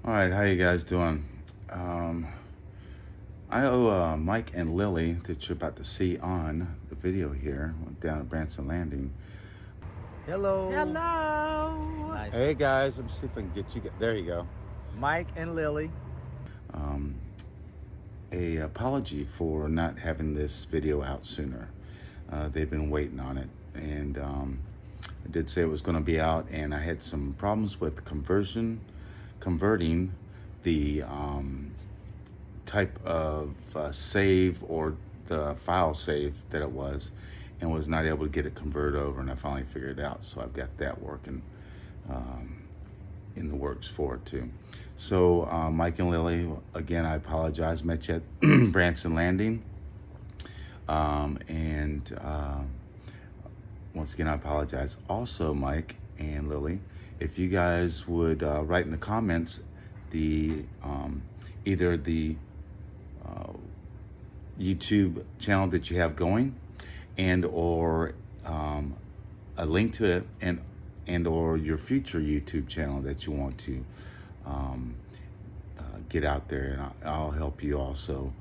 All right, how you guys doing? I owe Mike and Lilly that you're about to see on the video here down at Branson Landing. Hello. Hello. Nice. Hey guys, let me see if I can get you. There you go. Mike and Lilly. Um, a apology for not having this video out sooner. They've been waiting on it, and I did say it was going to be out, and I had some problems with converting the type of save or the file save that it was, and was not able to get it converted over, and I finally figured it out, so I've got that working in the works for it too. So Mike and Lilly, again, I apologize. Met you at Branson Landing, and once again, I apologize. Also, Mike and Lilly, if you guys would write in the comments the either the YouTube channel that you have going, and or a link to it, and or your future YouTube channel that you want to get out there, and I'll help you also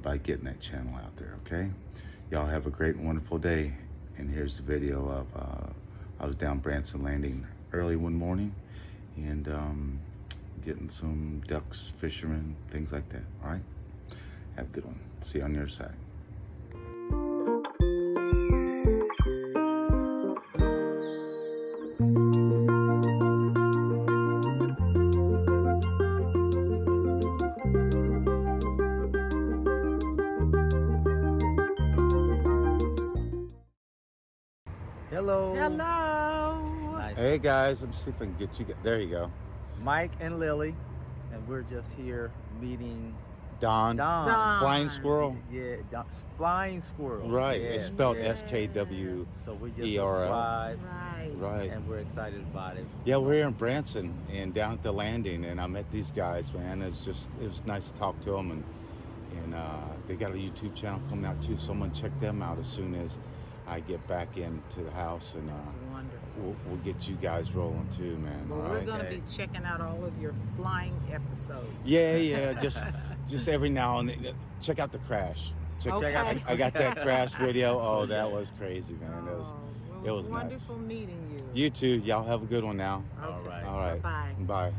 by getting that channel out there. Okay, y'all have a great and wonderful day. And here's the video of I was down Branson Landing early one morning, and getting some ducks, fishermen, things like that. All right, have a good one. See you on your side. Hello. Hello. Nice. Hey guys, let me see if I can get you. There you go. Mike and Lilly. And we're just here meeting Don. Don. Flying squirrel. Yeah, Flying Squirrel. Right. Yeah, It's spelled yeah. SKW. So we just ERL. subscribed, Right. Right. and we're excited about it. Yeah, we're here in Branson and down at the landing, and I met these guys, man. It was nice to talk to them, and they got a YouTube channel coming out too. So I'm gonna check them out as soon as I get back into the house, and Wonderful. we'll get you guys rolling too, man. Well, All we're right. going to Okay. be checking out all of your flying episodes. Yeah. Just every now and then, check out the crash. Okay. I got that crash video. Oh, that was crazy, man. Oh, it was nuts. wonderful meeting you. You too. Y'all have a good one now. Okay. All right. All right. Bye. Bye.